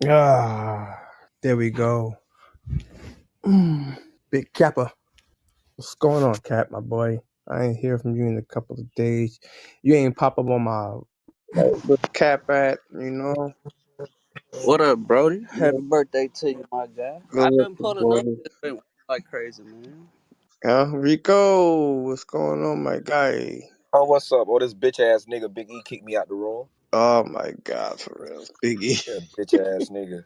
Ah, there we go. Big Kappa. What's going on, Cap, my boy? I ain't hear from you in a couple of days. You ain't pop up on my where Cap at, you know? What up, Brody? Yeah, Happy birthday to you, my guy. good I've been looking, pulling up, boy. just been working like crazy, man. Rico, what's going on, my guy? Oh, what's up? Oh, this bitch ass nigga Big E kicked me out the room. Oh my God, for real, Biggie. Yeah, bitch ass nigga.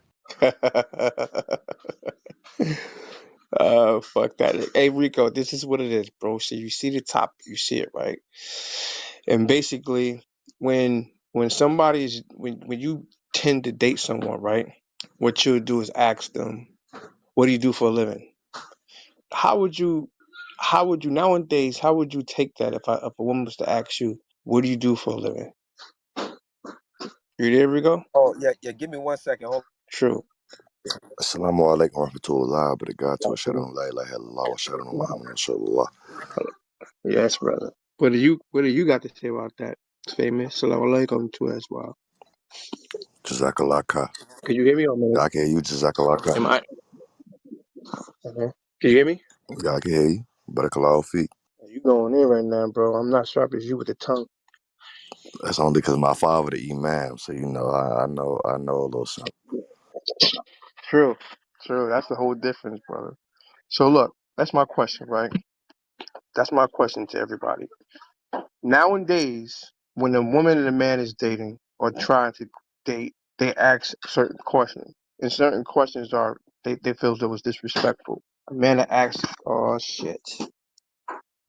Fuck that. Hey, Rico, this is what it is, bro. So you see the top, you see it, right? And basically, when somebody's when you tend to date someone, right? What you'll do is ask them, "What do you do for a living?" How would you, how would you nowadays? How would you take that if a woman was to ask you, "What do you do for a living?" You there, Rico? Oh, yeah, yeah. Give me 1 second. Hold True. Assalamu alaikum warahmatullahi wabarakatuh. Ashhadu an la ilaha illallah wa ashhadu anna Muhammadan rasulullah. Yes, brother. What do you got to say about that? Famous. Salam alaikum to as well. Jazakallah kha. Can you hear me, or man? Yeah, I can hear you. Jazakallah kha. Am I? Okay. Can you hear me? Yeah, I can hear you. Barakallahu feet. You going in right now, bro? I'm not sharp as you with the tongue. That's only because my father the imam, so I know a little something. True. True. That's the whole difference, brother. So look, that's my question, right? That's my question to everybody. Nowadays, when a woman and a man is dating or trying to date, they ask certain questions. And certain questions are they feel that was disrespectful. A man that asks, oh shit.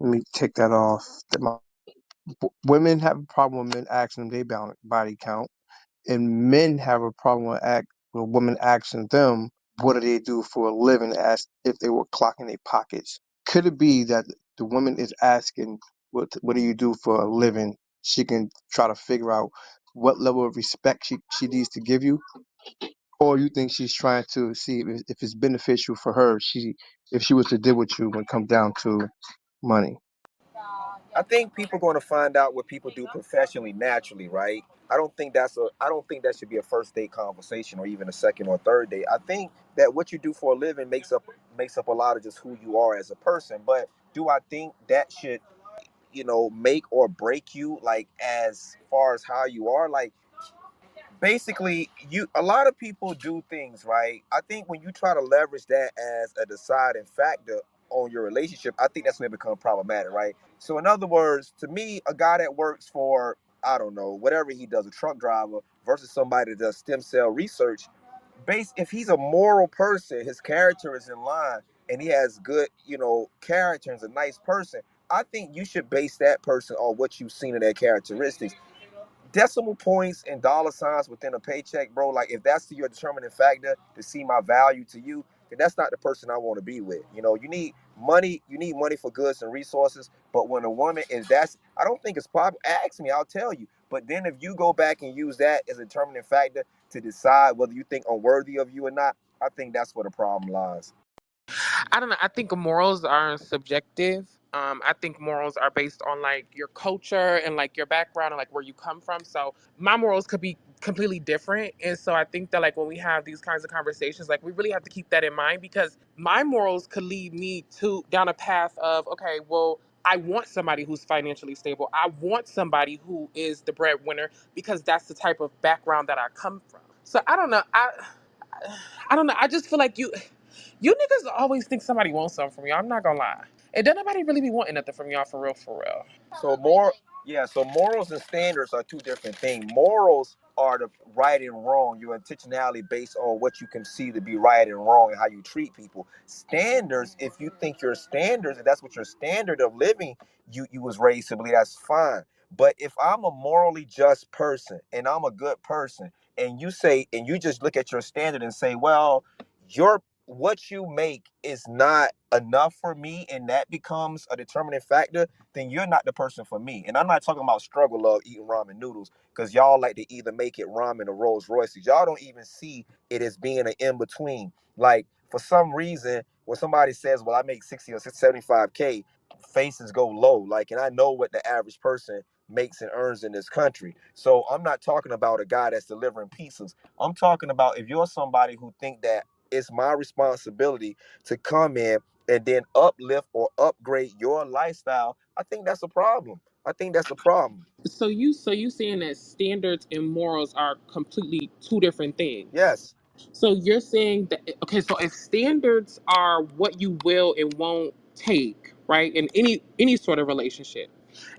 Let me take that off. Women have a problem with men asking them their body count, and men have a problem with women asking them what do they do for a living, as if they were clocking their pockets. Could it be that the woman is asking what do you do for a living? She can try to figure out what level of respect she needs to give you, or you think she's trying to see if it's beneficial for her if she was to deal with you when it comes down to money. I think people going to find out what people do professionally naturally, right? I don't think that should be a first date conversation or even a second or third date. I think that what you do for a living makes up a lot of just who you are as a person. But do I think that should, make or break you, like as far as how you are? Like, basically, you a lot of people do things, right? I think when you try to leverage that as a deciding factor on your relationship, I think that's when it becomes problematic, right? So in other words, to me, a guy that works for, I don't know, whatever he does, a truck driver versus somebody that does stem cell research, if he's a moral person, his character is in line, and he has good, character and is a nice person, I think you should base that person on what you've seen of their characteristics. Decimal points and dollar signs within a paycheck, bro. Like, if that's your determining factor to see my value to you, then that's not the person I want to be with. You need money for goods and resources. But when a woman is I don't think it's possible. Ask me, I'll tell you. But then if you go back and use that as a determining factor to decide whether you think I'm worthy of you or not, I think that's where the problem lies. I don't know. I think morals are subjective. I think morals are based on like your culture and like your background and like where you come from. So my morals could be completely different. And so I think that like when we have these kinds of conversations, like we really have to keep that in mind because my morals could lead me to down a path of, okay, well, I want somebody who's financially stable. I want somebody who is the breadwinner because that's the type of background that I come from. So I don't know. I don't know. I just feel like you niggas always think somebody wants something from you. I'm not gonna lie. And don't nobody really be wanting nothing from y'all for real, for real. So more, yeah. So morals and standards are two different things. Morals are the right and wrong. Your intentionality based on what you can see to be right and wrong and how you treat people. Standards, if you think your standards, if that's what your standard of living you was raised to believe, that's fine. But if I'm a morally just person and I'm a good person, and you just look at your standard and say, well, your what you make is not enough for me, and that becomes a determining factor, then you're not the person for me. And I'm not talking about struggle of eating ramen noodles, because y'all like to either make it ramen or Rolls Royces. Y'all don't even see it as being an in between. Like, for some reason, when somebody says, well, I make 60 or 75K, faces go low. Like, and I know what the average person makes and earns in this country. So I'm not talking about a guy that's delivering pizzas. I'm talking about if you're somebody who think that it's my responsibility to come in and then uplift or upgrade your lifestyle, I think that's a problem. I think that's a problem. So you saying that standards and morals are completely two different things. Yes. So you're saying that, okay, so if standards are what you will and won't take, right, in any sort of relationship,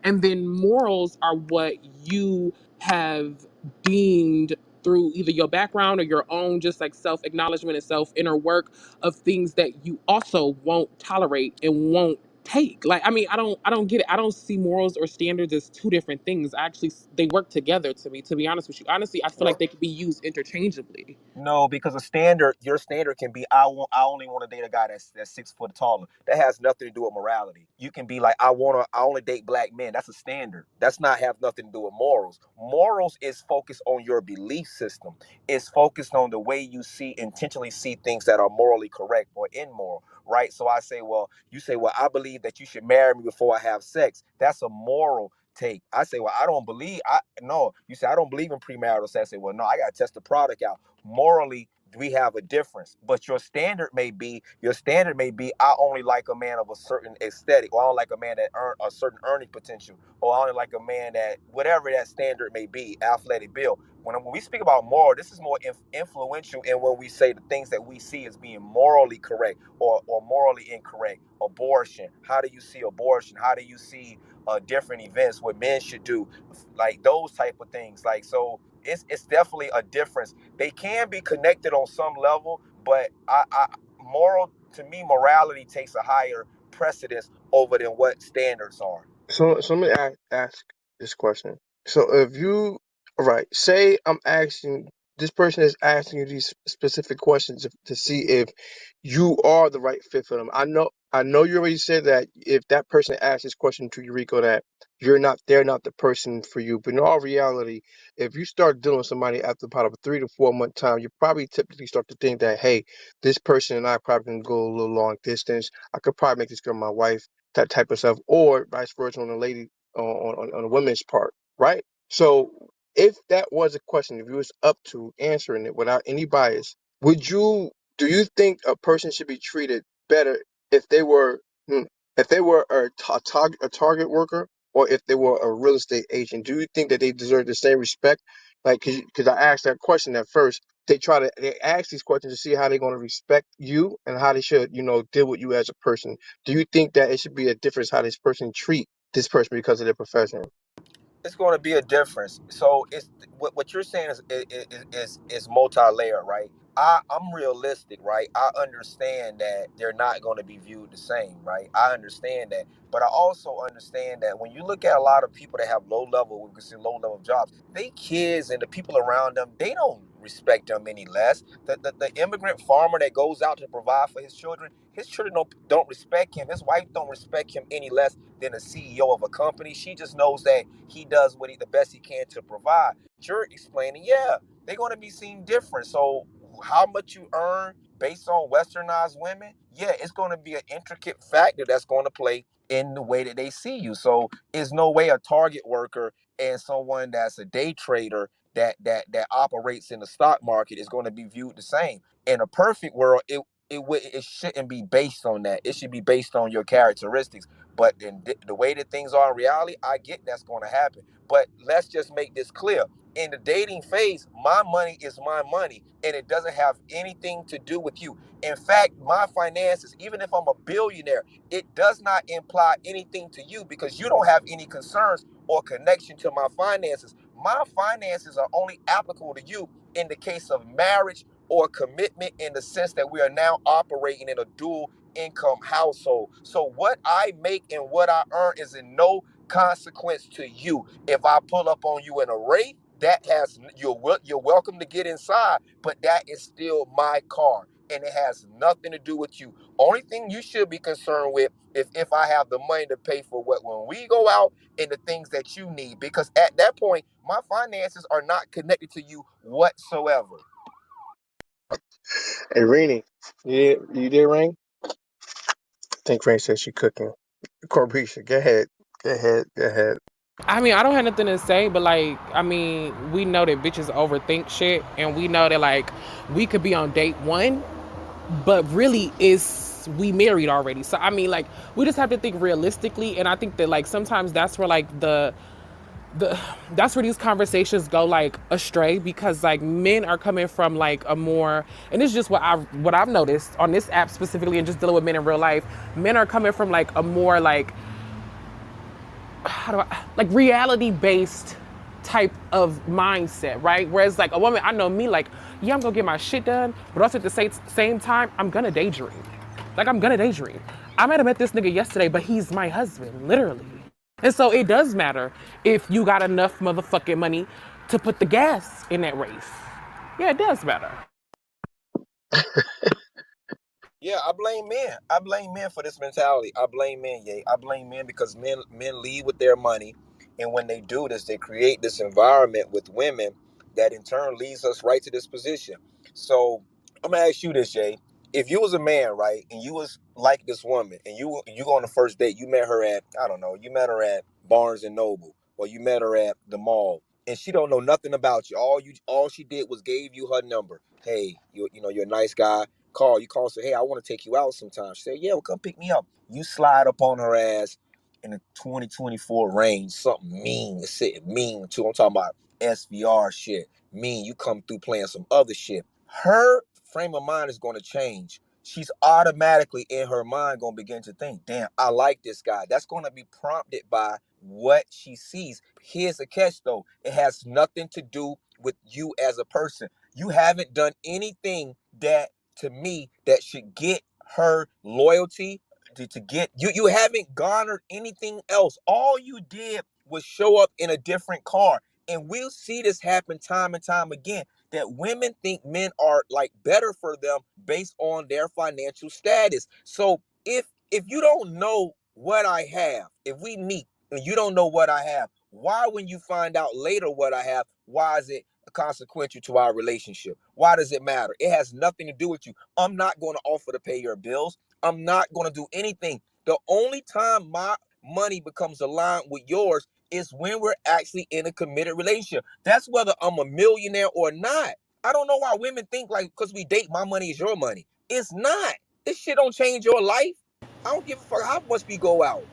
and then morals are what you have deemed through either your background or your own just like self acknowledgement and self inner work of things that you also won't tolerate and won't take. Like, I mean, I don't get it. I don't see morals or standards as two different things. Actually, they work together to me, to be honest with you. Honestly, I feel No, like they could be used interchangeably. no, because a standard, your standard can be I only want to date a guy that's 6 foot taller. That has nothing to do with morality. You can be like I only date black men. That's a standard. That's not have nothing to do with morals. Morals is focused on your belief system. It's focused on the way you see intentionally see things that are morally correct or immoral, right? So I say, well, you say, well, I believe that you should marry me before I have sex. That's a moral take. I say, well, I don't believe I no. You say I don't believe in premarital sex. I say, well, no, I gotta test the product out. Morally, we have a difference, but your standard may be I only like a man of a certain aesthetic, or I don't like a man that earn a certain earning potential, or I only like a man that whatever that standard may be, athletic build. When we speak about moral, this is more influential in when we say the things that we see as being morally correct or morally incorrect. Abortion, how do you see abortion? How do you see different events, what men should do, like those type of things, like, so it's definitely a difference. They can be connected on some level, but moral to me, morality takes a higher precedence over than what standards are. So let me ask this question. So if you, all right, say I'm asking, this person is asking you these specific questions to see if you are the right fit for them. I know you already said that if that person asks this question to Eureka, that they're not the person for you. But in all reality, if you start dealing with somebody after about a 3 to 4 month time, you probably typically start to think that, hey, this person and I probably can go a little long distance. I could probably make this girl my wife, that type of stuff, or vice versa on the lady on the women's part, right? So if that was a question, if you was up to answering it without any bias, would you do you think a person should be treated better if they were if they were a target worker or if they were a real estate agent? Do you think that they deserve the same respect? Like, because I asked that question at first, they ask these questions to see how they're going to respect you and how they should, deal with you as a person. Do you think that it should be a difference how this person treat this person because of their profession? It's going to be a difference. So it's what you're saying is multi-layered, right? I'm realistic, right? I understand that they're not going to be viewed the same, right? I understand that, but I also understand that when you look at a lot of people that have we can see low level jobs, they kids and the people around them, they don't respect them any less. The immigrant farmer that goes out to provide for his children don't respect him. His wife don't respect him any less than a CEO of a company. She just knows that he does the best he can to provide. You're explaining, yeah, they're going to be seen different. So how much you earn based on westernized women, yeah, it's going to be an intricate factor that's going to play in the way that they see you. So it's no way a target worker and someone that's a day trader that operates in the stock market is going to be viewed the same. In a perfect world, it shouldn't be based on that. It should be based on your characteristics. But in the way that things are in reality, I get that's going to happen. But let's just make this clear. In the dating phase, my money is my money, and it doesn't have anything to do with you. In fact, my finances, even if I'm a billionaire, it does not imply anything to you because you don't have any concerns or connection to my finances. My finances are only applicable to you in the case of marriage or commitment, in the sense that we are now operating in a dual income household. So what I make and what I earn is in no consequence to you. If I pull up on you in a Wraith, you're welcome to get inside, but that is still my car and it has nothing to do with you. Only thing you should be concerned with is if I have the money to pay for what when we go out and the things that you need, because at that point my finances are not connected to you whatsoever. Hey, Rainy, you there, Rain? I think Rain said she cooking. Corbisha, go ahead. Go ahead. Go ahead. I mean, I don't have nothing to say, but like, I mean, we know that bitches overthink shit, and we know that like we could be on date one, but really is we married already. So I mean, like, we just have to think realistically, and I think that like sometimes that's where like the that's where these conversations go like astray because like men are coming from like a more, and it's just what I've noticed on this app specifically and just dealing with men in real life. Men are coming from like a more like how do I like reality based type of mindset, right? Whereas like a woman, I know me like, yeah, I'm gonna get my shit done, but also at the same time, I'm gonna daydream. Like I'm gonna daydream. I might have met this nigga yesterday, but he's my husband, literally. And so it does matter if you got enough motherfucking money to put the gas in that race. Yeah, it does matter. Yeah, I blame men. I blame men for this mentality. I blame men, yeah. I blame men because men lead with their money, and when they do this, they create this environment with women that in turn leads us right to this position. So I'm gonna ask you this, Jay. If you was a man, right, and you was like this woman, and you go on the first date, you met her at, I don't know, you met her at Barnes and Noble, or you met her at the mall, and she don't know nothing about you. All she did was gave you her number. Hey, you know you're a nice guy. You call, say, hey, I want to take you out sometime. She say, yeah, well, come pick me up. You slide up on her ass in the 2024 range, something mean, sitting mean too. I'm talking about SVR shit. Mean, you come through playing some other shit. Her frame of mind is going to change. She's automatically in her mind going to begin to think, damn, I like this guy. That's going to be prompted by what she sees. Here's the catch though. It has nothing to do with you as a person. You haven't done anything that to me that should get her loyalty to get you haven't garnered anything else. All you did was show up in a different car, and we'll see this happen time and time again, that women think men are like better for them based on their financial status. So if you don't know what I have, if we meet and you don't know what I have, why when you find out later what I have, why is it consequential to our relationship? Why does it matter? It has nothing to do with you. I'm not going to offer to pay your bills. I'm not going to do anything. The only time my money becomes aligned with yours is when we're actually in a committed relationship. That's whether I'm a millionaire or not. I don't know why women think like because we date, my money is your money. It's not. This shit don't change your life. I don't give a fuck how much we go out.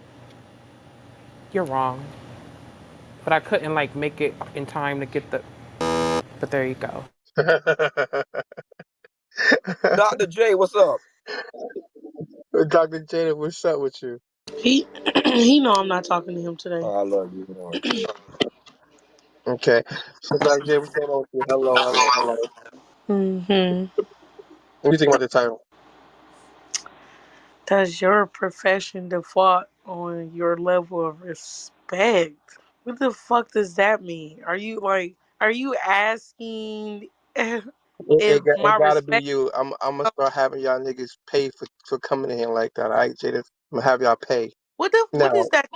You're wrong, but I couldn't like make it in time to get the. But there you go. Dr. J, what's up? Dr. Jada, what's up with you? He he know I'm not talking to him today. Oh, I love you, man. Okay. So Dr. Jada, what's going on with you? Hello, hello, hello. Hmm. What do you think about the title? Does your profession default on your level of respect? What the fuck does that mean? Are you asking if It my gotta be respect? you. I'm gonna start having y'all niggas pay for coming in here like that. All right, Jada. I'm gonna have y'all pay. What Now, is that?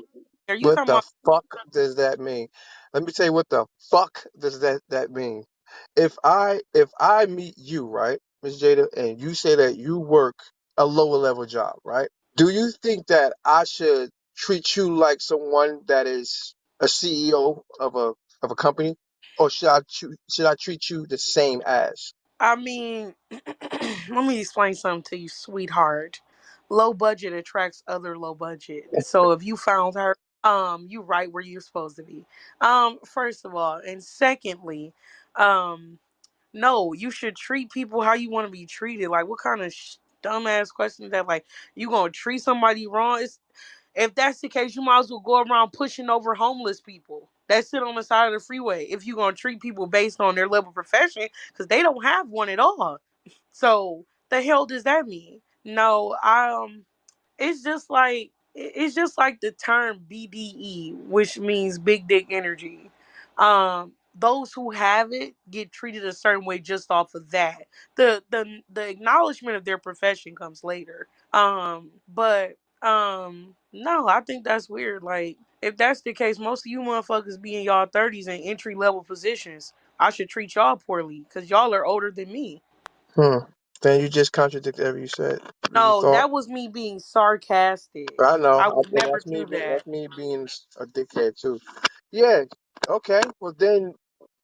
Are you what talking the about? fuck does that mean? Let me tell you what the fuck does that mean. If I meet you, right, Miss Jada, and you say that you work a lower level job, right? Do you think that I should treat you like someone that is a CEO of a company, or should I treat you the same as? I mean, let me explain something to you, sweetheart. Low budget attracts other low budget. So if you found her, you right where you're supposed to be. First of all, and secondly, um, no, you should treat people how you want to be treated. Like, what kind of dumbass question is that? Like, you gonna treat somebody wrong? If that's the case, you might as well go around pushing over homeless people that sit on the side of the freeway. If you're gonna treat people based on their level of profession, because they don't have one at all. So the hell does that mean? No, it's just like the term BDE, which means big dick energy. Those who have it get treated a certain way just off of that. The acknowledgement of their profession comes later. But no, I think that's weird. Like, if that's the case, most of you motherfuckers be in y'all 30s in entry level positions. I should treat y'all poorly because y'all are older than me. Hmm. Then you just contradicted everything you said. You No, thought. that was me being sarcastic. I know. I would And never do that. that's me being a dickhead too. Yeah. Okay. Well, then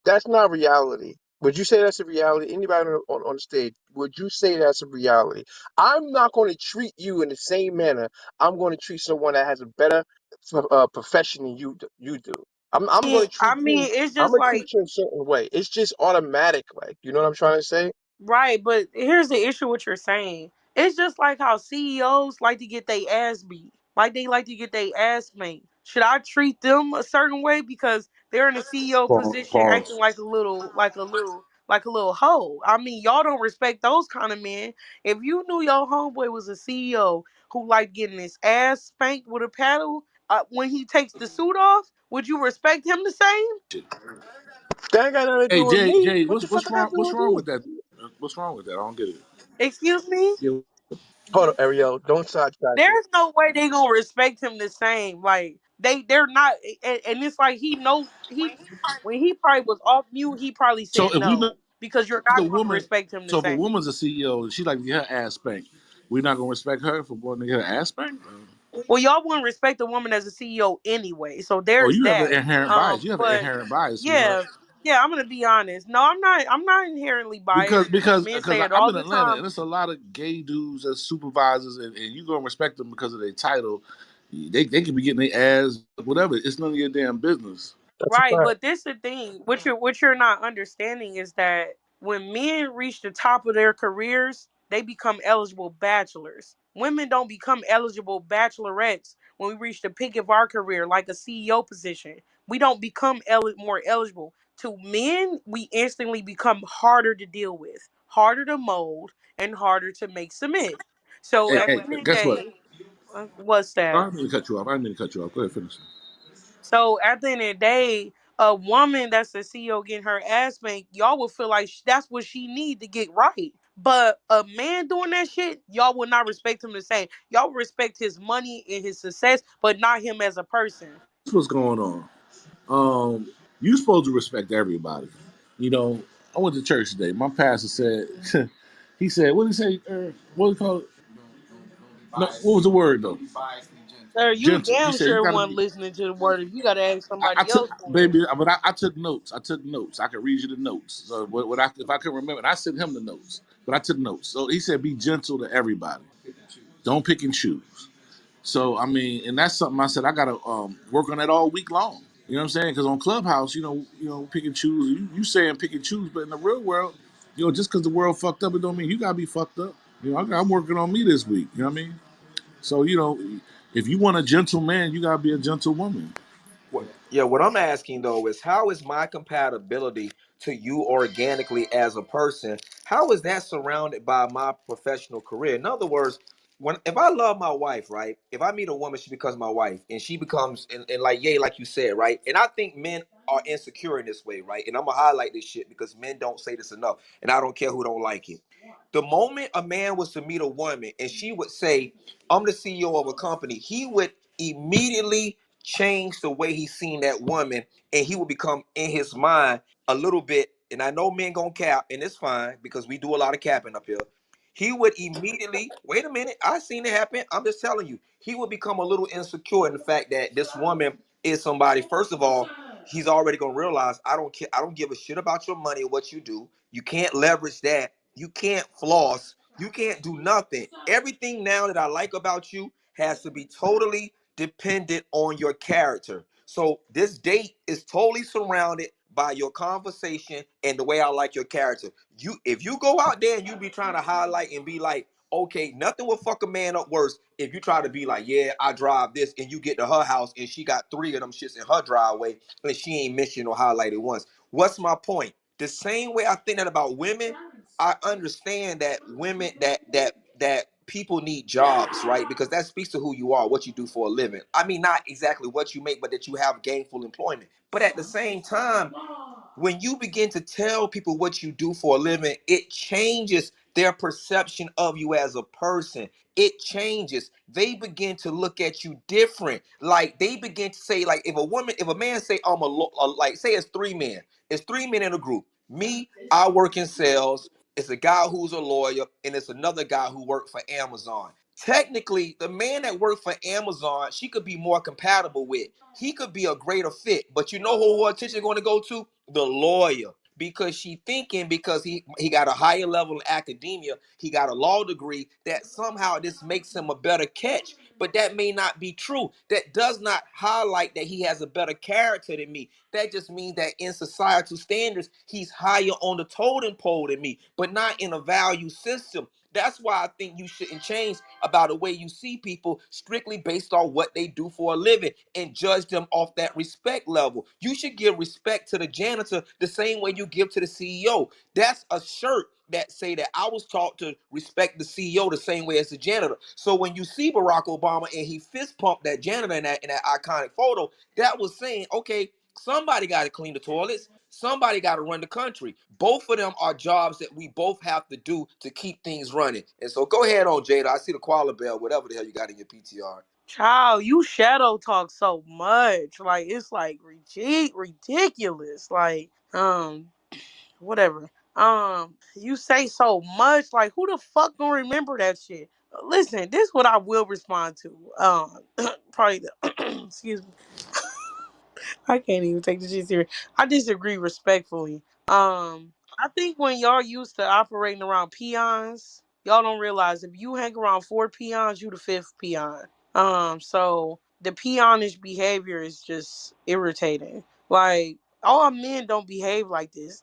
that's not reality. Would you say that's a reality? Anybody on the stage, would you say that's a reality? I'm not going to treat you in the same manner I'm going to treat someone that has a better profession than you do. I'm going to I treat you. mean, it's I'm just going to treat like you a certain way. It's just automatic. Like, you know what I'm trying to say? right, but here's the issue what you're saying. It's just like how CEOs like to get their ass beat. Like they like to get their ass spanked. Should I treat them a certain way because they're in a CEO position acting Pause. like a little hoe? I mean, y'all don't respect those kind of men. If you knew your homeboy was a CEO who liked getting his ass spanked with a paddle when he takes the suit off, would you respect him the same? That ain't got nothing to Hey do with Jay, me. Jay, What the fuck what's I got wrong? to do What's with wrong you? with that? What's wrong with that? I don't get it. Excuse me? Yeah. Hold up, Ariel. Don't sidetrack it. There's no way they gonna respect him the same. Like they're not, and it's like he knows he when he probably was off mute, he probably So said if we know no because you're a not gonna woman, respect him the so if a same. woman's a CEO and she like to get her ass spanked, we're not gonna respect her for wanting to get her ass spanked. Well, y'all wouldn't respect a woman as a CEO anyway, so Oh, there's you have an that. inherent bias. You have an But inherent bias, sweetheart. yeah, yeah, I'm gonna be honest. No, I'm not. I'm not inherently Because biased. because Men because say it I'm all in the Atlanta time. and there's a lot of gay dudes as supervisors and you gonna respect them because of their title. They could be getting their ass whatever. It's none of your damn business. That's a Right, fact. but this the thing. What you're not understanding is that when men reach the top of their careers, they become eligible bachelors. Women don't become eligible bachelorettes when we reach the peak of our career, like a CEO position. We don't become more eligible. To men, we instantly become harder to deal with, harder to mold, and harder to make submit. So Hey, at the hey, end of the guess what? day, what's I that? didn't mean to cut you off. I didn't mean to cut you off. Go ahead, finish. So at the end of the day, a woman that's the CEO getting her ass spanked, y'all will feel like that's what she need to get right. But a man doing that shit, y'all will not respect him the same. Y'all respect his money and his success, but not him as a person. That's what's going on. You supposed to respect everybody. You know, I went to church today. My pastor said, he said, what did he say? What do you call it? No, what was the word though? Sir, you Gentle. He damn said you sure got to wasn't be. listening to the word. If you got to ask I somebody took else for it. baby, but I took notes. I took notes. I could read you the notes. So what I if I can remember, and I sent him the notes, but I took notes. So he said, be gentle to everybody. Don't pick and choose. So I mean, and that's something I said I gotta work on that all week long. You know what I'm saying? Because on Clubhouse, pick and choose. You saying pick and choose, but in the real world, just because the world fucked up, it don't mean you gotta be fucked up. I'm working on me this week. You know what I mean? So if you want a gentle man, you gotta be a gentle woman. What I'm asking though is how is my compatibility to you organically as a person? How is that surrounded by my professional career? In other words, when if I love my wife, right? If I meet a woman, she becomes my wife, and she becomes and like yay, like you said, right? And I think men are insecure in this way, right? And I'm gonna highlight this shit because men don't say this enough, and I don't care who don't like it. The moment a man was to meet a woman and she would say, "I'm the CEO of a company," he would immediately change the way he's seen that woman, and he will become in his mind a little bit. And I know men gonna cap, and it's fine because we do a lot of capping up here. He would immediately wait a minute. I seen it happen. I'm just telling you, he would become a little insecure in the fact that this woman is somebody. First of all, he's already gonna realize I don't care. I don't give a shit about your money or what you do. You can't leverage that. You can't floss. You can't do nothing. Everything now that I like about you has to be totally dependent on your character. So this date is totally surrounded by your conversation and the way I like your character. If you go out there and you be trying to highlight and be like, okay, nothing will fuck a man up worse if you try to be like, yeah, I drive this, and you get to her house and she got three of them shits in her driveway and she ain't mentioned or highlighted once. What's my point? The same way I think that about women, I understand that women that people need jobs, right? Because that speaks to who you are, what you do for a living. I mean, not exactly what you make, but that you have gainful employment. But at the same time, when you begin to tell people what you do for a living, it changes their perception of you as a person. It changes. They begin to look at you different. Like they begin to say, like if a man say, like say it's three men in a group. Me, I work in sales. It's a guy who's a lawyer, and it's another guy who worked for Amazon. Technically, the man that worked for Amazon, she could be more compatible with. He could be a greater fit. But you know who her attention going to go to? The lawyer. Because she thinking because he got a higher level of academia, he got a law degree, that somehow this makes him a better catch. But that may not be true. That does not highlight that he has a better character than me. That just means that in societal standards, he's higher on the totem pole than me, but not in a value system. That's why I think you shouldn't change about the way you see people strictly based on what they do for a living and judge them off that respect level. You should give respect to the janitor the same way you give to the CEO. That's a shirt that say that I was taught to respect the CEO the same way as the janitor. So when you see Barack Obama and he fist pumped that janitor in that iconic photo, that was saying, okay, somebody got to clean the toilets. Somebody got to run the country. Both of them are jobs that we both have to do to keep things running. And so go ahead on, Jada. I see the koala bear, whatever the hell you got in your PTR. Child, you shadow talk so much. Like it's like ridiculous. Like, whatever. You say so much. Like, who the fuck gonna remember that shit? Listen, this is what I will respond to. Probably the excuse me. I can't even take this shit serious. I disagree respectfully. I think when y'all used to operating around peons, y'all don't realize if you hang around four peons, you the fifth peon. So the peonish behavior is just irritating. Like all men don't behave like this.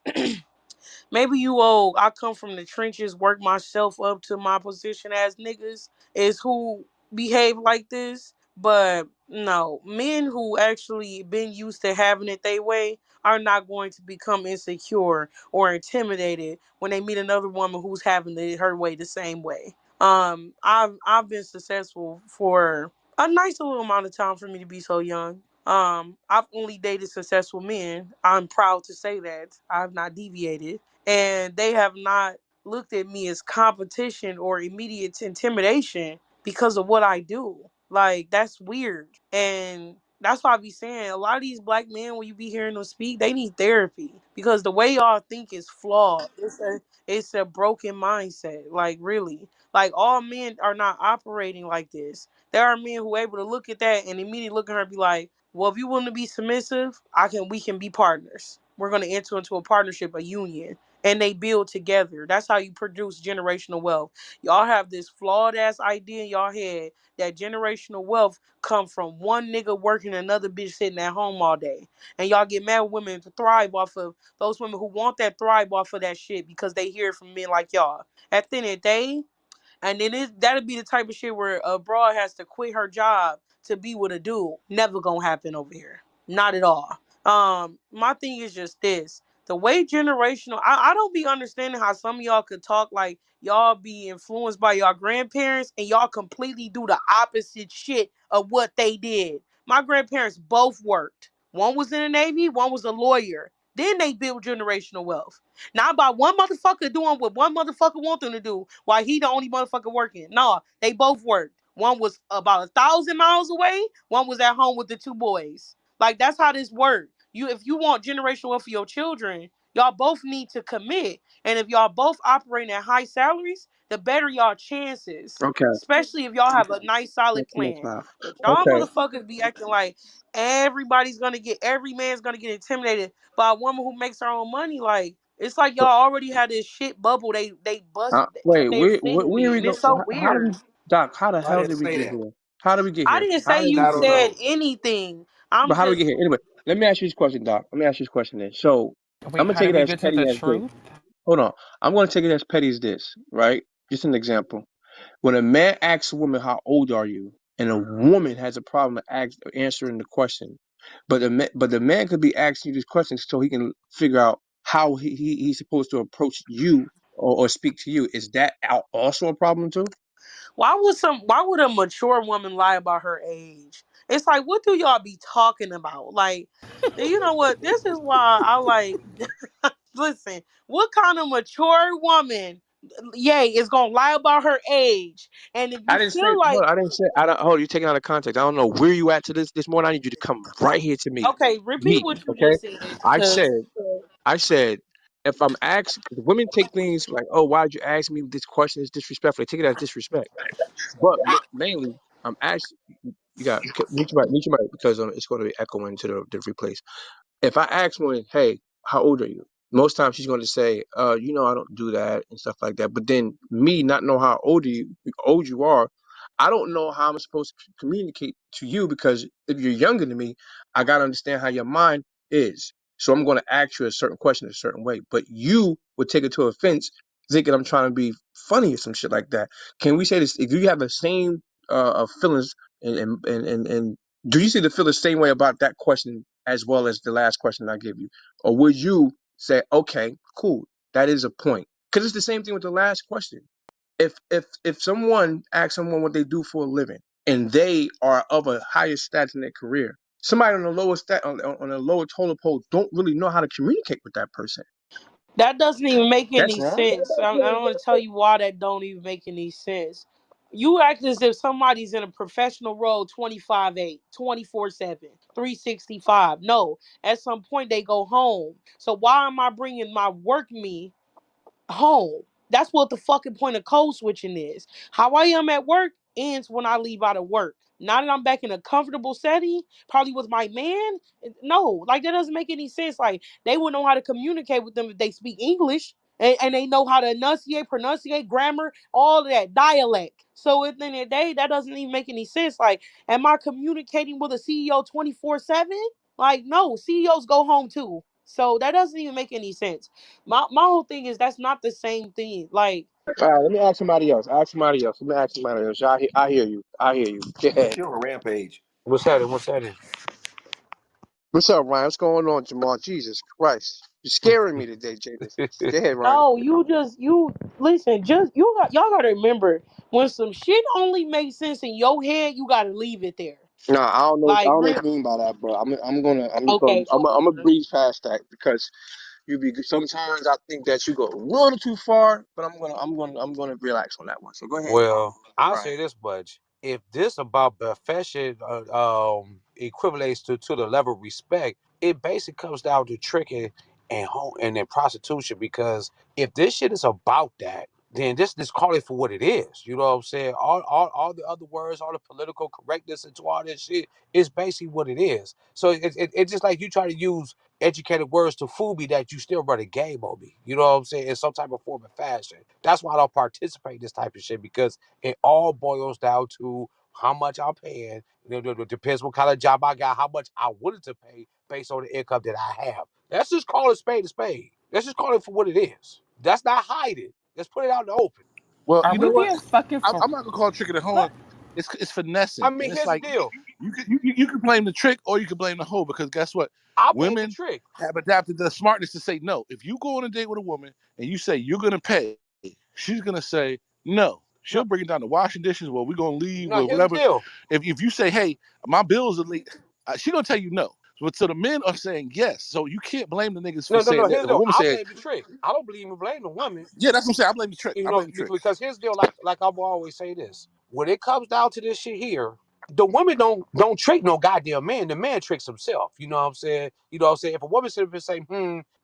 Maybe you old. I come from the trenches, work myself up to my position as niggas is who behave like this. But no, men who actually been used to having it their way are not going to become insecure or intimidated when they meet another woman who's having it her way the same way. I've been successful for a nice little amount of time for me to be so young. I've only dated successful men. I'm proud to say that I've not deviated, and they have not looked at me as competition or immediate intimidation because of what I do. Like that's weird, and that's why I be saying a lot of these black men when you be hearing them speak, they need therapy because the way y'all think is flawed. It's a broken mindset. Like really, like all men are not operating like this. There are men who are able to look at that and immediately look at her and be like, well, if you want to be submissive, we can be partners. We're gonna enter into a partnership, a union, and they build together. That's how you produce generational wealth. Y'all have this flawed ass idea in y'all head that generational wealth come from one nigga working, another bitch sitting at home all day. And y'all get mad with women to thrive off of those women who want that thrive off of that shit because they hear it from men like y'all. At the end of the day, and then that'd be the type of shit where a broad has to quit her job to be with a dude. Never gonna happen over here. Not at all. My thing is just this. The way generational, I don't be understanding how some of y'all could talk like y'all be influenced by y'all grandparents and y'all completely do the opposite shit of what they did. My grandparents both worked. One was in the Navy, one was a lawyer. Then they built generational wealth. Not by one motherfucker doing what one motherfucker want them to do while he the only motherfucker working. No, they both worked. One was about 1,000 miles away. One was at home with the two boys. Like that's how this works. If you want generational wealth for your children, y'all both need to commit. And if y'all both operating at high salaries, the better y'all chances. Okay. Especially if y'all have a nice solid That's enough plan. time. But y'all Okay. motherfuckers be acting like every man's gonna get intimidated by a woman who makes her own money. Like it's like y'all already had this shit bubble. They bust. Wait, They're where fitting are it, we and going? it's so How do we, weird. Doc? How the I hell didn't did we say get that. here? How did we get I here? didn't How say did you I we? don't said know. anything. But I'm how do we just get here? Anyway, let me ask you this question, Doc. Let me ask you this question then. So I'm Wait, gonna how take did it we as get to petty the as this. truth? Hold on. I'm gonna take it as petty as this, right? Just an example. When a man asks a woman, "How old are you?" and a woman has a problem answering the question, but the man could be asking you this question so he can figure out how he's supposed to approach you or speak to you. Is that also a problem too? why would a mature woman lie about her age? It's like what do y'all be talking about? Like you know what? This is why I like listen, what kind of mature woman yay is gonna lie about her age? And if I you didn't say. feel Hold like on, I didn't say. I don't. Hold. You're taking out of context. I don't know where you at to this morning. I need you to come right here to me. okay, repeat Me. what you Okay. just said I because said. I said. If I'm asked, women take things like, "Oh, why'd you ask me this question? Is disrespectful." They take it as disrespect. But mainly, I'm asked. You got mute your mic because it's going to be echoing to the replays. If I ask one, hey, how old are you? Most times she's going to say, I don't do that and stuff like that. But then me not know how old you are, I don't know how I'm supposed to communicate to you because if you're younger than me, I got to understand how your mind is. So I'm going to ask you a certain question a certain way. But you would take it to offense, thinking I'm trying to be funny or some shit like that. Can we say this? If you have the same feelings and do you see the feel the same way about that question as well as the last question I gave you? Or would you say, okay, cool, that is a point? Because it's the same thing with the last question. If someone asks someone what they do for a living and they are of a higher status in their career, somebody on the lower on a lower total pole don't really know how to communicate with that person. That doesn't even make That's any sense. I don't want to tell you why that don't even make any sense. You act as if somebody's in a professional role 25/8, 24/7, 365. No, at some point they go home. So why am I bringing my work me home? That's what the fucking point of code switching is. How I am at work ends when I leave out of work. Now that I'm back in a comfortable setting, probably with my man, no, like that doesn't make any sense. Like they would know how to communicate with them if they speak English and they know how to enunciate, pronunciate, grammar, all of that dialect. So at the end of the day, that doesn't even make any sense. Like, am I communicating with a CEO 24/7? Like, no, CEOs go home too. So that doesn't even make any sense. My whole thing is that's not the same thing. Like all right. Let me ask somebody else. Ask somebody else. Let me ask somebody else. I hear you. I hear you. Go ahead. She on a rampage. What's happening? What's happening? What's up, Ryan? What's going on, Jamal? Jesus Christ. You're scaring me today, Jada. Go ahead, Ryan. no, you listen, just y'all gotta remember when some shit only makes sense in your head, you gotta leave it there. Nah, I don't know. I Like don't know real what you mean by that, bro. I'm just gonna, okay, fine. I'm gonna breeze past that because sometimes I think that you go a little too far, but I'm gonna relax on that one. So go ahead, Well, I'll Ryan. say this much: if this about profession equivalates to the level of respect, it basically comes down to tricking and home and then prostitution. Because if this shit is about that, then this call it for what it is. You know what I'm saying? All the other words, all the political correctness into all this shit is basically what it is. So it's just like you try to use educated words to fool me that you still run a game on me. You know what I'm saying? In some type of form and fashion. That's why I don't participate in this type of shit because it all boils down to how much I'm paying. It depends what kind of job I got, how much I wanted to pay based on the income that I have. Let's just call it spade a spade. Let's just call it for what it is. Let's not hide it. Let's put it out in the open. Well, Are you know we what? being fucking for? I'm not gonna call it tricking the hoe. What? It's I finessing, and mean, it's here's the like deal. you can blame the trick or you can blame the hoe because guess what? I blame the Women trick. have adapted the smartness to say no. If you go on a date with a woman and you say you're gonna pay, she's gonna say no. She'll No, bring it down to washing dishes. Well, we're gonna leave. no, Well, here's the whatever. deal. If you say, hey, my bills are late, she's gonna tell you no. So the men are saying yes. So you can't blame the niggas for No, no, saying no, that. here's If the a deal. woman I said, blame the trick. I don't believe in blame the woman. yeah, that's what I'm saying. I blame the trick. You I know, blame the trick. because here's the deal, like I will always say this. When it comes down to this shit here, the women don't trick no goddamn man. The man tricks himself. You know what I'm saying? You know what I'm saying? If a woman sit up and say,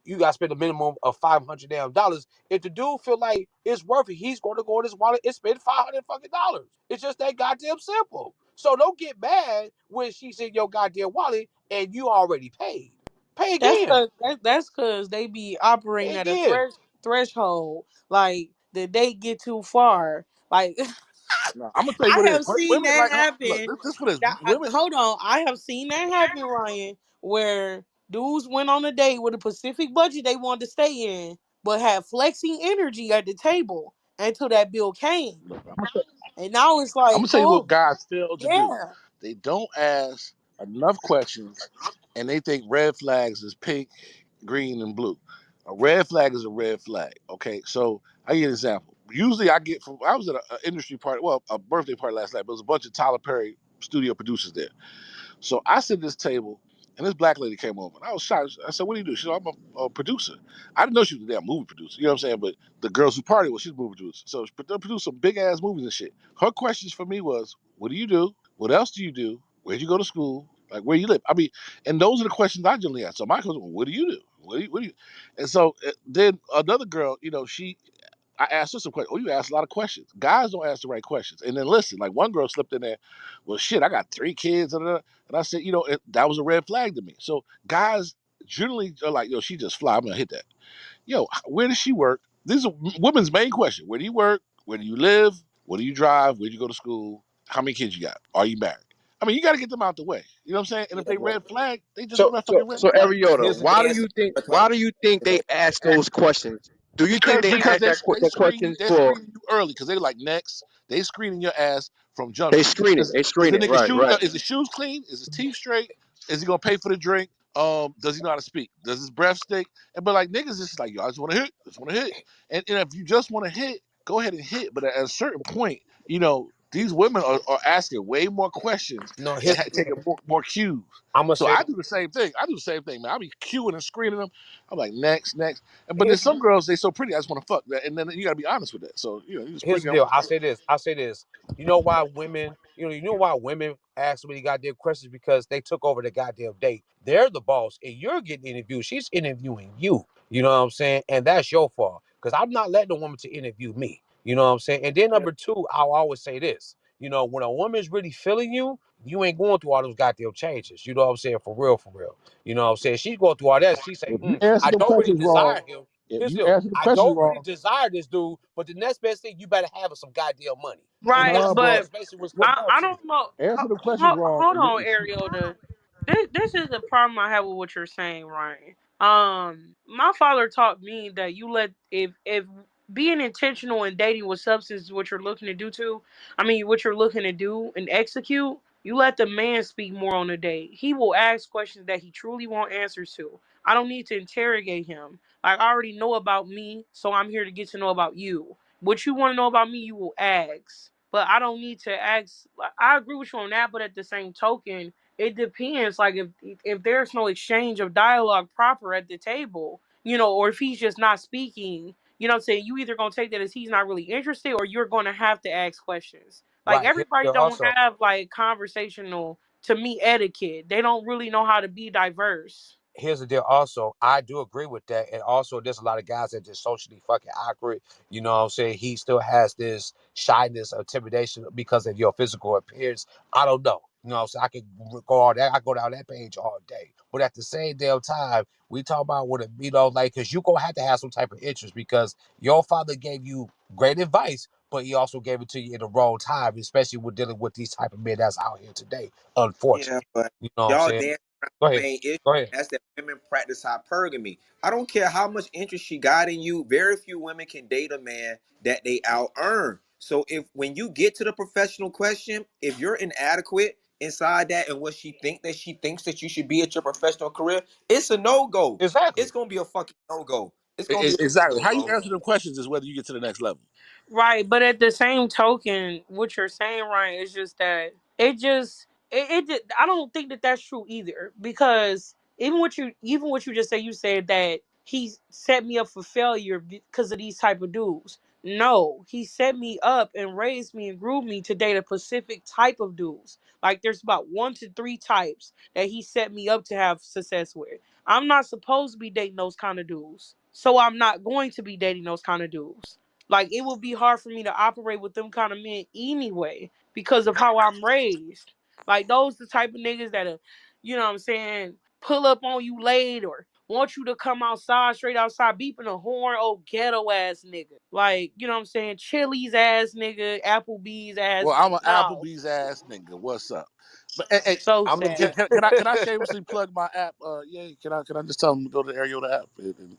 you gotta spend a minimum of $500 if the dude feel like it's worth it, he's gonna go in his wallet and spend $500. It's just that goddamn simple. So don't get mad when she's in your goddamn wallet and you already paid. Pay That's again. cause that's cause they be operating Pay at a again. threshold. Like the date get too far. Like No, I'm gonna tell you I what it have is. seen Women that like look. happen. This what it is. Women. Hold on, I have seen that happen, Ryan, where dudes went on a date with a specific budget they wanted to stay in, but had flexing energy at the table until that bill came, Look, and now it's I'm like, gonna tell you what oh guys fail to do. yeah, They don't ask enough questions, and they think red flags is pink, green, and blue. A red flag is a red flag. Okay, so I give you an example. Usually, I was at an industry party, well, a birthday party last night. But it was a bunch of Tyler Perry studio producers there. So I sit at this table, and this black lady came over, and I was shocked. I said, "What do you do?" She said, "I'm a producer." I didn't know she was a damn movie producer. You know what I'm saying? But the girls who party with, she's a movie producer. So they produce some big ass movies and shit. Her questions for me was, "What do you do? What else do you do? Where'd you go to school? Like where you live?" I mean, and those are the questions I generally ask. So my question was, "What do you do? What do you? And so then another girl, you know, I asked her some questions. Oh, you asked a lot of questions. Guys don't ask the right questions. And then listen, like one girl slipped in there, well, shit, I got 3 kids. And I said, you know, that was a red flag to me. So guys generally are like, yo, she just fly. I'm going to hit that. Yo, where does she work? This is a woman's main question. Where do you work? Where do you live? What do you drive? Where do you go to school? How many kids you got? Are you married? I mean, you got to get them out the way. You know what I'm saying? And Yeah, if they but red flag, they just So, a so, fucking red so, flag. Ariota, here's the thing. It's why do you think they ask those questions? Do you think they Because ask they the screen you, questions they're for screening you early because they like next they screening your ass from jump they street. screen it? Is, They is screen the it, nigga right, shoe right. is his shoes clean? Is his teeth straight? Is he gonna pay for the drink? Does he know how to speak? Does his breath stink? And but like niggas, it's like yo, I just want to hit, just want to hit. And if you just want to hit, go ahead and hit. But at a certain point, you know these women are asking way more questions No, and here's the thing. taking more cues. I'm gonna So say I this. do the same thing. I do the same thing, man. I be cueing and screening them. I'm like next, next. But there's Here's some girls they so pretty. I just want to fuck that, and then you gotta be honest with that. So you know, you just here's pretty. the I want deal. to I fuck. say this. I say this. You know why women? You know why women ask so many goddamn questions because they took over the goddamn date. They're the boss, and you're getting interviewed. She's interviewing you. You know what I'm saying? And that's your fault because I'm not letting a woman to interview me. You know what I'm saying? And then number two, I'll always say this. You know, when a woman's really feeling you, you ain't going through all those goddamn changes. You know what I'm saying? For real, for real. You know what I'm saying? She's going through all that. She say, If you answer I them don't really questions wrong, desire him. if Here's you the deal. answer the I questions don't really wrong, desire this dude, but the next best thing you better have is some goddamn money. And Right, nah, bro. but that's basically what's come down I to. don't know. Answer the questions wrong, Hold and on, Ariel. This is the problem I have with what you're saying, Ryan. My father taught me that you let if being intentional in dating with substance is what you're looking to do too. I mean, what you're looking to do and execute. You let the man speak more on the date. He will ask questions that he truly want answers to. I don't need to interrogate him. Like, I already know about me, so I'm here to get to know about you. What you want to know about me, you will ask. But I don't need to ask. I agree with you on that, but at the same token, it depends. Like if there's no exchange of dialogue proper at the table, or if he's just not speaking, what I'm saying, you either gonna take that as he's not really interested, or you're gonna have to ask questions. Like Right. Here, everybody here don't also, have like conversational to me etiquette. They don't really know how to be diverse. here's the deal. Also, I do agree with that. And also, there's a lot of guys that just socially fucking awkward. You know what I'm saying? He still has this shyness or intimidation because of your physical appearance. I don't know. You know what I'm saying? I could go all that. I go down that page all day. But at the same damn time, we talk about what it, like, because you're going to have some type of interest because your father gave you great advice, but he also gave it to you in the wrong time, especially with dealing with these type of men that's out here today, yeah, unfortunately. but You know what I'm y'all saying? dance around Go the ahead. main issue. Go ahead. That's that women practice hypergamy. I don't care how much interest she got in you. Very few women can date a man that they out earn. So if when you get to the professional question, if you're inadequate inside that and what she thinks that you should be at your professional career, it's a no go. Exactly. It's gonna be a fucking no go. It's gonna be a no exactly. go, How you bro. answer them questions is whether you get to the next level. Right, but at the same token, what you're saying, Ryan, is just that I don't think that that's true either because even what you just said, you said that he set me up for failure because of these type of dudes. No, he set me up and raised me and groomed me to date a specific type of dudes. Like there's about 1 to 3 types that he set me up to have success with. I'm not supposed to be dating those kind of dudes, so I'm not going to be dating those kind of dudes. Like it would be hard for me to operate with them kind of men anyway because of how I'm raised. Like those the type of niggas that are, what I'm saying, pull up on you late or want you to come outside straight outside beeping a horn, oh ghetto ass nigga. Like, what I'm saying, Chili's ass nigga, Applebee's ass Well, nigga. I'm an No. Applebee's ass nigga. What's up? But hey, So I'm gonna sad. get can I shamelessly plug my app? Yeah, can I just tell them to go to the Ariota app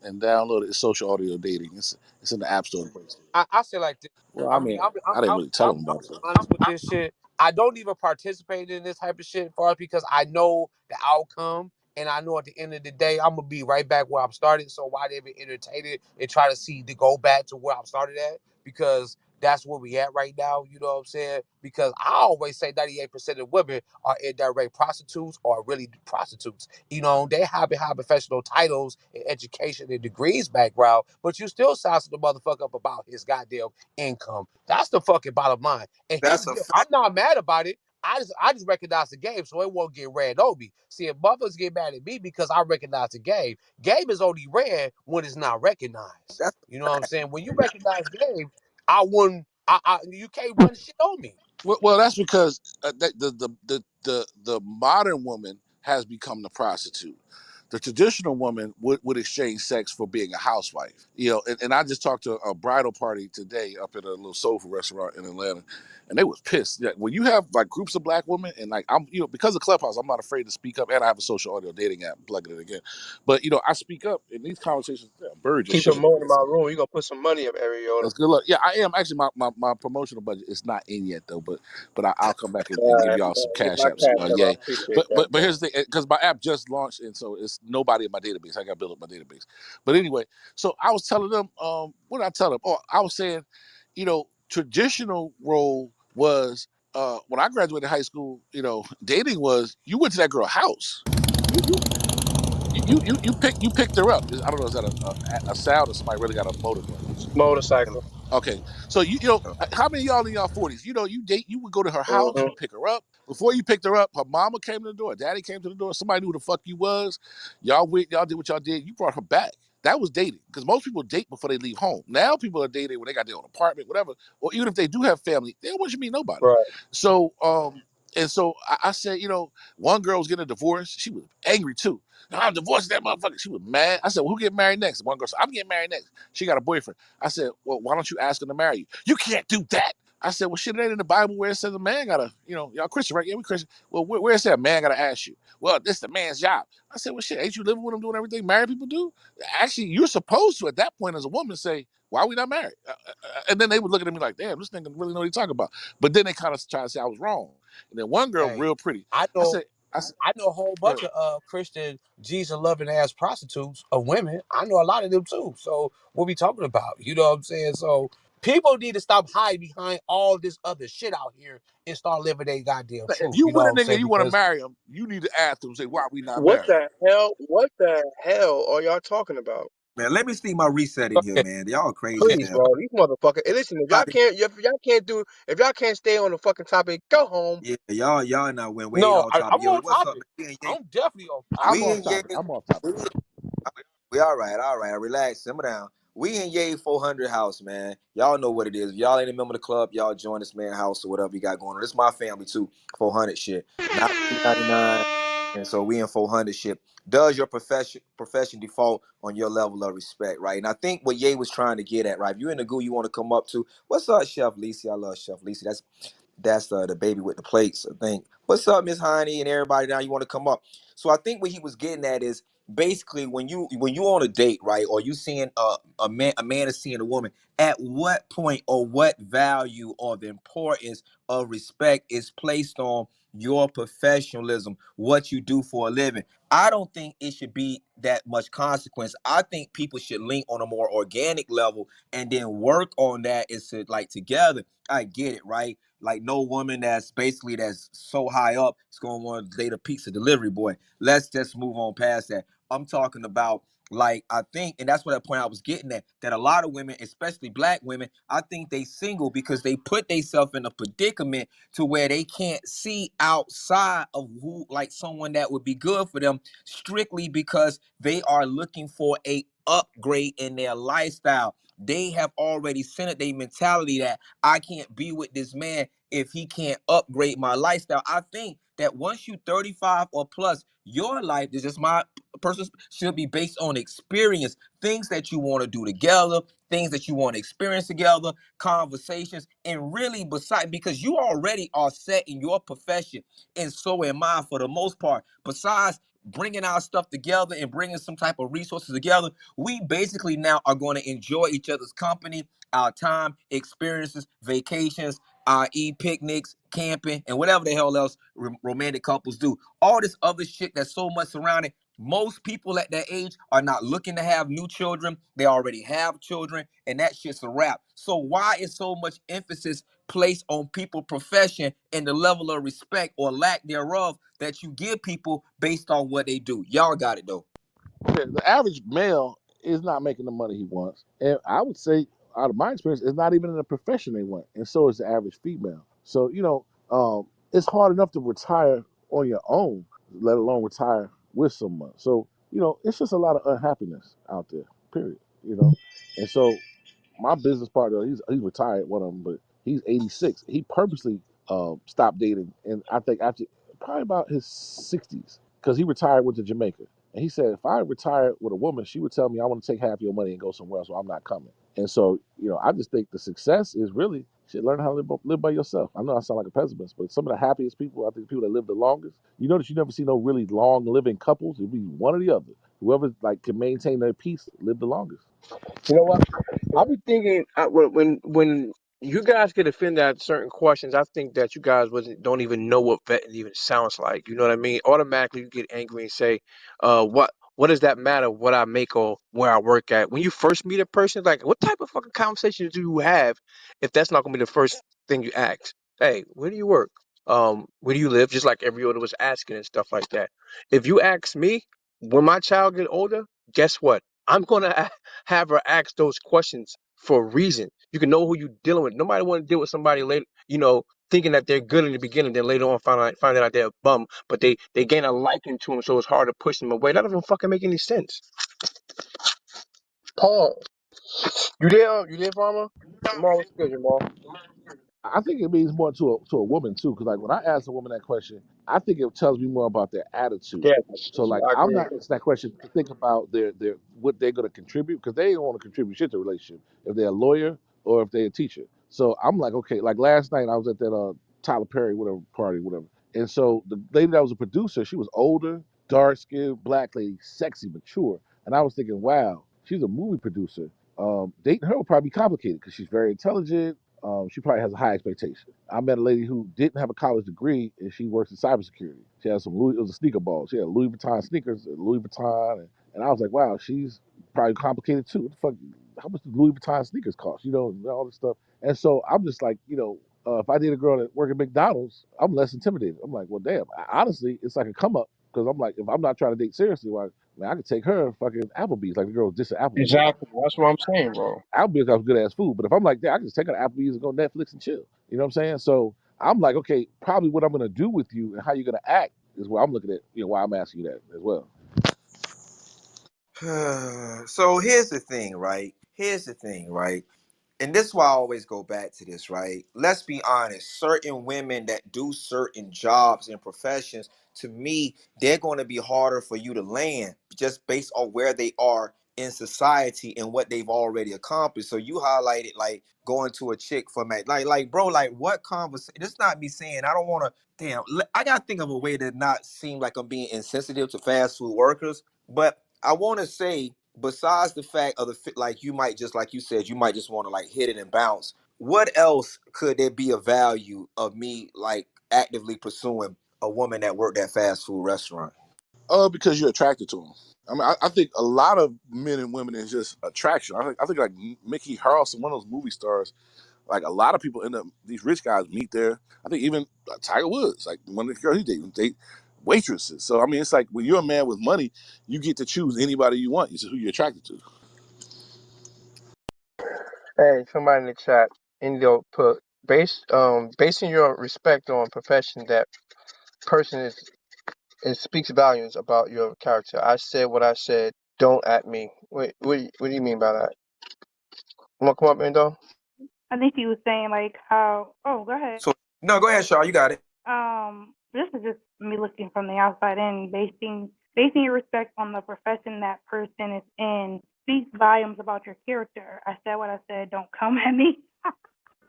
and download it? It's social audio dating. It's in the App Store and Play Store. I say like this. Well, I I mean, mean, I didn't really tell them I'm about it. honest with this shit. I don't even participate in this type of shit for us because I know the outcome, and I know at the end of the day I'm gonna be right back where I'm started. So why they even entertain it and try to see to go back to where I'm started at because that's where we at right now. You know what I'm saying? Because I always say 98% of women are indirect prostitutes or really prostitutes. You know, they have high professional titles and education and degrees background, but you still sauce the motherfucker up about his goddamn income. That's the fucking bottom line. And here's That's the a deal. I'm fact. not mad about it, I just recognize the game, so it won't get ran on me. See, if motherfuckers get mad at me because I recognize the game, game is only ran when it's not recognized. That's You know what I'm saying? When you recognize game, I wouldn't. You can't run shit on me. Well, that's because the modern woman has become the prostitute. The traditional woman would exchange sex for being a housewife. And I just talked to a bridal party today up at a little soul food restaurant in Atlanta, and they was pissed. Yeah, when you have like groups of black women, and like I'm, because of Clubhouse, I'm not afraid to speak up, and I have a social audio dating app, plugging it again. But I speak up in these conversations. Yeah, bird just Keep shit. promoting my room. You gonna put some money up, Ariota. That's good luck. Yeah, I am actually. My promotional budget is not in yet though, but I'll come back and give Alright, y'all some get cash my apps. cash up. I Yay! appreciate But that, but but man. here's the thing, because my app just launched, and so it's nobody in my database. I got to build up my database. But anyway, so I was telling them, what did I tell them? Oh, I was saying, traditional role was when I graduated high school. Dating was you went to that girl's house. You picked her up. I don't know, is that a sound or somebody really got a motor going? Motorcycle. Okay, so how many of y'all in y'all 40s? You would go to her house, Mm-hmm. you pick her up. Before you picked her up, her mama came to the door, daddy came to the door, somebody knew who the fuck you was. Y'all did what y'all did. You brought her back. That was dating, because most people date before they leave home. Now people are dating when they got their own apartment, whatever. Or even if they do have family, they don't want you to meet nobody. Right. So and so I said, one girl was getting a divorce. She was angry too. "No, I'm divorcing that motherfucker." She was mad. I said, "Well, who getting married next?" One girl said, "I'm getting married next." She got a boyfriend. I said, "Well, why don't you ask him to marry you?" "You can't do that." I said, "Well, shit, it ain't in the Bible where it says a man gotta, y'all Christian, right? Yeah, we Christian. Well, where it says a man gotta ask you? Well, this the man's job." I said, "Well, shit, ain't you living with him doing everything married people do?" Actually, you're supposed to, at that point as a woman, say, "Why are we not married?" And then they would look at me like, "Damn, this nigga really know what he's talking about." But then they kind of try to say I was wrong. And then one girl, Hey, real pretty, I I know said, I said, I know a whole bunch of Christian Jesus loving ass prostitutes of women. I know a lot of them too. So what we talking about? You know what I'm saying? So people need to stop hiding behind all this other shit out here and start living their goddamn if truth. you You know with what a I'm nigga and saying? you want to Because marry him, you need to ask him, say, "Why we not What married?" the hell? What the hell are y'all talking about? man. Let me see my reset in here, man. Y'all crazy as Please, hell. bro. These motherfuckers. Hey, listen, if y'all can't stay on the fucking topic, go home. Yeah, y'all not went way no, off I'm topic. Yo, on what's up, topic. man? We in Ye. I'm definitely on topic. I'm We off in Ye. topic. I'm off topic. We all right. Relax, simmer down. We in Ye 400 house, man. Y'all know what it is. If y'all ain't a member of the club, y'all join this man house or whatever you got going on. This is my family too. 400 shit, not 399. And so we in 400 shit. Does your profession default on your level of respect, right? And I think what Ye was trying to get at, right? If you're in the goo, you want to come up to. What's up, Chef Lisi? I love Chef Lisi. That's the baby with the plates, I think. What's up, Miss Heine and everybody down? You want to come up? So I think what he was getting at is basically when you on a date, right, or you seeing a man is seeing a woman. At what point or what value or the importance of respect is placed on your professionalism, what you do for a living? I don't think it should be that much consequence. I think people should link on a more organic level and then work on that. Is to like together. I get it, right? Like no woman that's so high up is gonna want to date a pizza delivery boy. Let's just move on past that. I'm talking about like I think, and that's what that point I was getting at, that a lot of women, especially black women, I think they single because they put themselves in a predicament to where they can't see outside of who like someone that would be good for them strictly because they are looking for a upgrade in their lifestyle. They have already centered their mentality that I can't be with this man if he can't upgrade my lifestyle. I think that once you 35 or plus, your life, this is my person, should be based on experience, things that you want to do together, things that you want to experience together, conversations, and really beside because you already are set in your profession, and so am I for the most part. Besides bringing our stuff together and bringing some type of resources together, we basically now are going to enjoy each other's company, our time, experiences, vacations, picnics, camping, and whatever the hell else romantic couples do. All this other shit that's so much surrounding. Most people at that age are not looking to have new children. They already have children, and that shit's a wrap. So why is so much emphasis placed on people profession and the level of respect or lack thereof that you give people based on what they do? Y'all got it though. Okay, the average male is not making the money he wants, and I would say, out of my experience, it's not even in the profession they want, and so is the average female. So it's hard enough to retire on your own, let alone retire with someone. So, it's just a lot of unhappiness out there, period. And so my business partner, he's retired, one of them, but he's 86. He purposely stopped dating, and I think after probably about his 60s, because he retired with to Jamaica. And he said, if I retired with a woman, she would tell me, I want to take half your money and go somewhere else, so I'm not coming. And so, I just think the success is really should learn how to live by yourself. I know I sound like a pessimist, but some of the happiest people, I think, the people that live the longest. You notice you never see no really long living couples. It'd be one or the other. Whoever like can maintain their peace live the longest. You know what? I'll be thinking when you guys get offended at certain questions, I think that you guys don't even know what vetting even sounds like. You know what I mean? Automatically, you get angry and say, what does that matter? What I make or where I work at? When you first meet a person, like, what type of fucking conversations do you have if that's not gonna be the first thing you ask? Hey, where do you work? Where do you live? Just like every other was asking and stuff like that. If you ask me, when my child get older, guess what? I'm gonna have her ask those questions for a reason. You can know who you're dealing with. Nobody want to deal with somebody later, thinking that they're good in the beginning, then later on find out they're a bum, but they gain a liking to them, so it's hard to push them away. That doesn't fucking make any sense. Paul, you there? You there, Farmer? Jamal, what's good, Jamal? I think it means more to a woman too, because like when I ask a woman that question, I think it tells me more about their attitude. Yeah, So like I I'm agree. not asking that question to think about their what they're gonna contribute, because they don't want to contribute shit to a relationship if they're a lawyer or if they're a teacher. So I'm like, okay, like last night I was at that Tyler Perry whatever party, whatever. And so the lady that was a producer, she was older, dark skinned, black lady, sexy, mature. And I was thinking, wow, she's a movie producer. Dating her would probably be complicated because she's very intelligent. She probably has a high expectation. I met a lady who didn't have a college degree and she works in cybersecurity. She has it was a sneaker ball. She had Louis Vuitton sneakers, and Louis Vuitton, and I was like, wow, she's probably complicated too. What the fuck? How much do Louis Vuitton sneakers cost? And all this stuff. And so I'm just like, if I date a girl that work at McDonald's, I'm less intimidated. I'm like, well, damn. Honestly, it's like a come up because I'm like, if I'm not trying to date seriously, like, man, I could take her fucking Applebee's like the girl was just at Applebee's. Exactly. That's what I'm saying, bro. Applebee's got good ass food. But if I'm like that, I can just take her to Applebee's and go Netflix and chill. You know what I'm saying? So I'm like, okay, probably what I'm gonna do with you and how you're gonna act is what I'm looking at. Why I'm asking you that as well. So here's the thing, right? Here's the thing, right? And this is why I always go back to this, right? Let's be honest. Certain women that do certain jobs and professions, to me, they're going to be harder for you to land just based on where they are in society and what they've already accomplished. So you highlighted like going to a chick for like bro, like what conversation? This not me saying I don't want to. Damn, I gotta think of a way to not seem like I'm being insensitive to fast food workers, but I want to say besides the fact of like you might just like you said you might just want to like hit it and bounce, what else could there be a value of me like actively pursuing a woman that worked at fast food restaurant? Because you're attracted to them. I mean, I think a lot of men and women is just attraction. I think like Mickey Harrelson, one of those movie stars. Like a lot of people end up these rich guys meet there. I think even Tiger Woods, like one of the girls he date waitresses. So I mean, it's like when you're a man with money, you get to choose anybody you want. It's who you're attracted to. Hey, somebody in the chat, Indio put basing your respect on profession that person is it speaks volumes about your character. I said what I said. Don't at me. Wait, what do you mean by that? Come up, Indo. I think he was saying like how. Oh, go ahead. So no, go ahead, Shaw, you got it. This is just me looking from the outside in, basing your respect on the profession that person is in speaks volumes about your character. I said what I said. Don't come at me.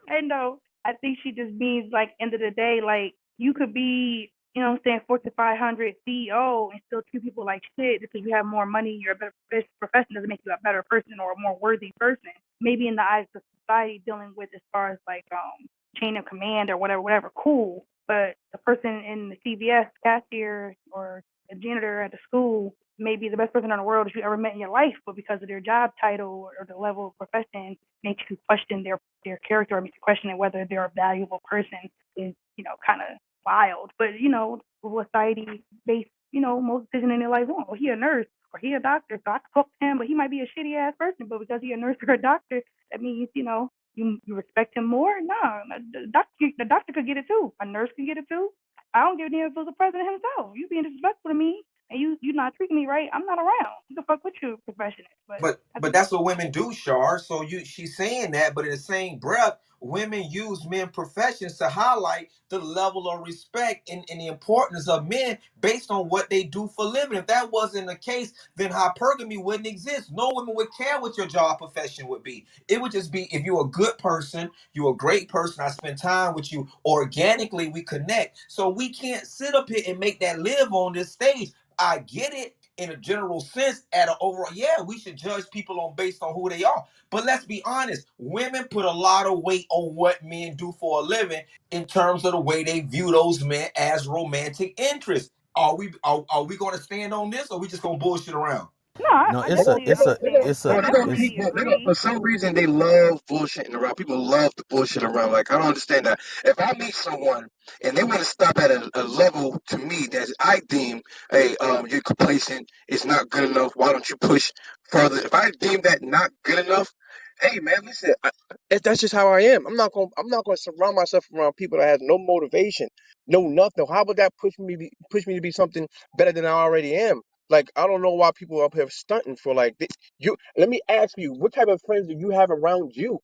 I know. I think she just means like end of the day, like you could be, you know what I'm saying, Fortune 500 CEO and still treat people like shit because you have more money. You're a better profession doesn't make you a better person or a more worthy person. Maybe in the eyes of society, dealing with as far as like chain of command or whatever, cool. But the person in the CVS cashier or the janitor at the school may be the best person in the world that you ever met in your life, but because of their job title or the level of profession, makes you question their character or makes you question whether they're a valuable person is, kind of wild. But, society based, most decisions in their life on. Well, he a nurse or he a doctor, so I can talk to him, but he might be a shitty ass person. But because he a nurse or a doctor, that means, You respect him more? No, the doctor could get it too. A nurse can get it too. I don't give a damn if it was the president himself. You being disrespectful to me and you not treating me right. I'm not around. You can fuck with your professional, but that's But that's what women do, Shar. So she's saying that, but in the same breath, women use men professions to highlight the level of respect and the importance of men based on what they do for a living. If that wasn't the case, then hypergamy wouldn't exist. No woman would care what your job profession would be. It would just be if you're a good person, you're a great person, I spend time with you, organically we connect. So we can't sit up here and make that live on this stage. I get it in a general sense at an overall, yeah, we should judge people on based on who they are. But let's be honest, women put a lot of weight on what men do for a living in terms of the way they view those men as romantic interests. Are we going to stand on this, or are we just going to bullshit around? no. No, I it's They're a, definitely it's a, understand. it's I a, gonna it's keep. definitely They're gonna, agree. for some reason, they love bullshitting around. People love to bullshit around. Like I don't understand that. If I meet someone and they want to stop at a level to me that I deem, hey, you're complacent. It's not good enough. Why don't you push further? If I deem that not good enough, hey man, listen. That's just how I am. I'm not gonna surround myself around people that have no motivation, no nothing. How would that push me to be something better than I already am? Like I don't know why people are up here stunting for like this. You let me ask you, what type of friends do you have around you?